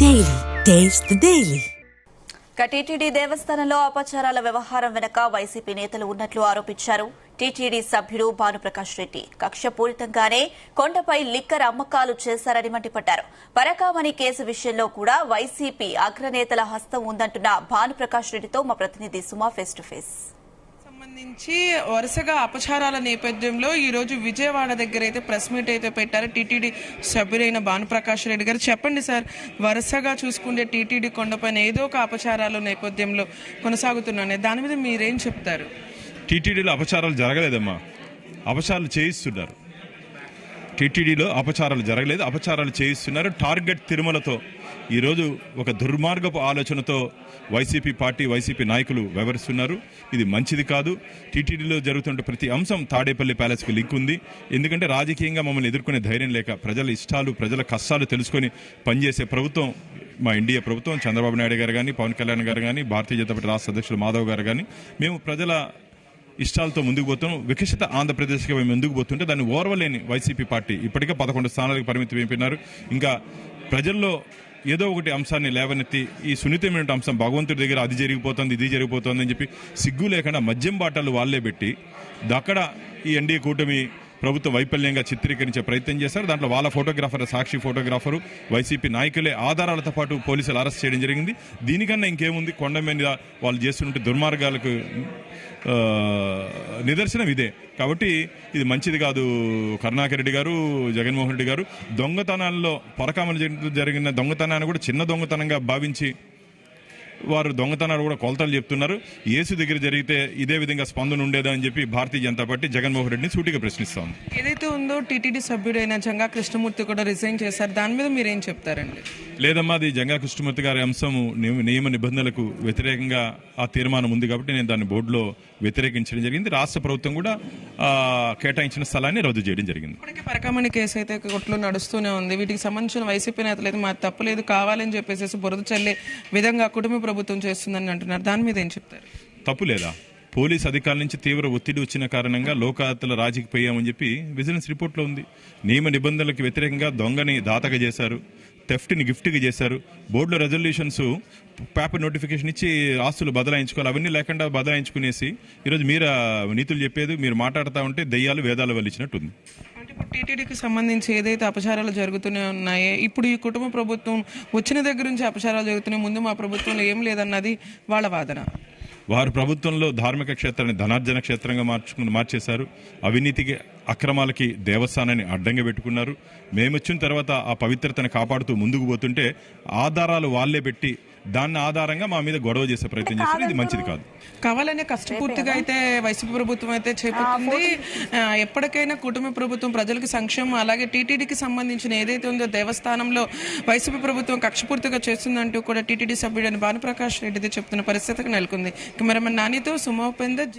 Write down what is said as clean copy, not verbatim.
Daily. Taste the Daily. TTD దేవస్థానంలో అపచారాల వ్యవహారం వెనక వైసీపీ నేతలు ఉన్నట్లు ఆరోపించారు టీటీడీ సభ్యుడు భానుప్రకాష్ రెడ్డి. కక్షపూరితంగానే కొండపై లిక్కర్ అమ్మకాలు చేశారని మండిపడ్డారు. పరకామణి కేసు విషయంలో కూడా వైసీపీ అగ్రనేతల హస్తం ఉందంటున్న భానుప్రకాష్ రెడ్డితో మా ప్రతినిధి సుమా ఫేస్ టు ఫేస్. సంబంధించి వరుసగా అపచారాల నేపథ్యంలో ఈ రోజు విజయవాడ దగ్గర అయితే ప్రెస్ మీట్ అయితే పెట్టారు టీటీడీ సభ్యులైన భానుప్రకాష్ రెడ్డి గారు. చెప్పండి సార్, వరుసగా చూసుకుంటే టీటీడీ కొండపైన ఏదో ఒక అపచారాల నేపథ్యంలో కొనసాగుతున్నాయి, దాని మీద మీరేం చెప్తారు? టీటీడీలో అపచారాలు జరగలేదమ్మా, అపచారాలు చేయిస్తున్నారు. టీటీడీలో అపచారాలు జరగలేదు, అపచారాలు చేయిస్తున్నారు. టార్గెట్ తిరుమలతో ఈరోజు ఒక దుర్మార్గపు ఆలోచనతో వైసీపీ పార్టీ, వైసీపీ నాయకులు వ్యవహరిస్తున్నారు. ఇది మంచిది కాదు. టీటీడీలో జరుగుతున్న ప్రతి అంశం తాడేపల్లి ప్యాలెస్కి లింక్ ఉంది. ఎందుకంటే రాజకీయంగా మమ్మల్ని ఎదుర్కొనే ధైర్యం లేక, ప్రజల ఇష్టాలు, ప్రజల కష్టాలు తెలుసుకొని పనిచేసే ప్రభుత్వం మా ఎన్డీఏ ప్రభుత్వం, చంద్రబాబు నాయుడు గారు కానీ, పవన్ కళ్యాణ్ గారు కానీ, భారతీయ జనతా పార్టీ రాష్ట్ర అధ్యక్షులు మాధవ్ గారు కానీ, మేము ప్రజల ఇష్టాలతో ముందుకు పోతున్నాం. వికసిత ఆంధ్రప్రదేశ్కి మేము ముందుకు పోతుంటే దాన్ని ఓర్వలేని వైసీపీ పార్టీ ఇప్పటికే 11 స్థానాలకు పరిమితం అయిపోయినారు. ఇంకా ప్రజల్లో ఏదో ఒకటి అంశాన్ని లేవనెత్తి ఈ సున్నితమైన అంశం భగవంతుడి దగ్గర అది జరిగిపోతుంది, ఇది జరిగిపోతుంది అని చెప్పి సిగ్గు లేకుండా మద్యం బాటలు వాళ్లే పెట్టి అక్కడ ఈ ఎన్డీఏ కూటమి ప్రభుత్వం వైఫల్యంగా చిత్రీకరించే ప్రయత్నం చేశారు. దాంట్లో వాళ్ళ ఫోటోగ్రాఫర్, సాక్షి ఫోటోగ్రాఫరు, వైసీపీ నాయకులే ఆధారాలతో పాటు పోలీసులు అరెస్ట్ చేయడం జరిగింది. దీనికన్నా ఇంకేముంది? కొండ మీద వాళ్ళు చేస్తుంటే దుర్మార్గాలకు నిదర్శనం ఇదే. కాబట్టి ఇది మంచిది కాదు. కరుణాకర్ రెడ్డి గారు, జగన్మోహన్ రెడ్డి గారు దొంగతనాల్లో పరకామలు జరిగిన దొంగతనాన్ని కూడా చిన్న దొంగతనంగా భావించి వారు దొంగతనాలు కూడా కొలతలు చెప్తున్నారు. యేసు దగ్గర జరిగితే ఇదే విధంగా స్పందన ఉండేదా అని చెప్పి భారతీయ జనతా పార్టీ జగన్మోహన్ రెడ్డిని సూటిగా ప్రశ్నిస్తాం. ఏదైతే ఉందో టీటీడీ సభ్యుడైన జంగా కృష్ణమూర్తి కూడా రిజైన్ చేశారు, దాని మీద మీరేం చెప్తారండి? లేదమ్మా, అది జంగా కృష్ణమూర్తి గారి అంశము నియమ నిబంధనలకు వ్యతిరేకంగా ఆ తీర్మానం ఉంది కాబట్టి నేను దాన్ని బోర్డులో వ్యతిరేకించడం జరిగింది. రాష్ట్ర ప్రభుత్వం కూడా కేటాయించిన స్థలాన్ని రద్దు చేయడం జరిగింది. ఇప్పటికే పరకామణి కేసు అయితే కోర్టులో నడుస్తూనే ఉంది. వీటికి సంబంధించిన వైసీపీ నేతలు అయితే మాకు తప్పలేదు, కావాలని చెప్పేసి బురద చల్లే విధంగా కుటుంబ ప్రభుత్వం చేస్తుందని అంటున్నారు, దాని మీద ఏం చెప్తారు? తప్పు లేదా? పోలీస్ అధికారుల నుంచి తీవ్ర ఒత్తిడి వచ్చిన కారణంగా లోకాయుక్తల రాజీకి పోయామని చెప్పి విజిలెన్స్ రిపోర్ట్లో ఉంది. నియమ నిబంధనలకు వ్యతిరేకంగా దొంగని దాతగా చేశారు, థెఫ్ట్ని గిఫ్ట్గా చేశారు. బోర్డులో రెజల్యూషన్స్ పేపర్ నోటిఫికేషన్ ఇచ్చి ఆస్తులు బదలాయించుకోవాలి, అవన్నీ లేకుండా బదలాయించుకునేసి ఈరోజు మీరు నీతులు చెప్పేది, మీరు మాట్లాడుతూ ఉంటే దెయ్యాలు వేదాలు వల్లించినట్టుంది. అంటే ఇప్పుడు టీటీడీకి సంబంధించి ఏదైతే అపచారాలు జరుగుతూనే ఉన్నాయో, ఇప్పుడు ఈ కుటుంబ ప్రభుత్వం వచ్చిన దగ్గర నుంచి అపచారాలు జరుగుతున్నాయి, ముందు మా ప్రభుత్వంలో ఏం లేదన్నది వాళ్ళ వాదన. వారు ప్రభుత్వంలో ధార్మిక క్షేత్రాన్ని ధనార్జన క్షేత్రంగా మార్చేశారు. అవినీతికి, అక్రమాలకి దేవస్థానాన్ని అడ్డంగా పెట్టుకున్నారు. మేమొచ్చిన తర్వాత ఆ పవిత్రతను కాపాడుతూ ముందుకు పోతుంటే ఆధారాలు వాళ్లే పెట్టి దాన్ని ఆధారంగా మా మీద గొడవ చేసే ప్రయత్నం చేస్తారు. ఇది మంచిది కాదు. కావాలనే కష్టపూర్తిగా అయితే వైసీపీ ప్రభుత్వం అయితే చేపట్టింది. ఎప్పటికైనా కుటుంబ ప్రభుత్వం ప్రజలకు సంక్షేమం, అలాగే టీటీడీకి సంబంధించిన ఏదైతే ఉందో దేవస్థానంలో వైసీపీ ప్రభుత్వం కక్షపూర్తిగా చేస్తుందంటూ కూడా టీటీడీ సభ్యుడైన భానుప్రకాష్ రెడ్డిది చెప్తున్న పరిస్థితికి నెలకొంది. కెమెరామెన్ నానితో సుమోపేందర్.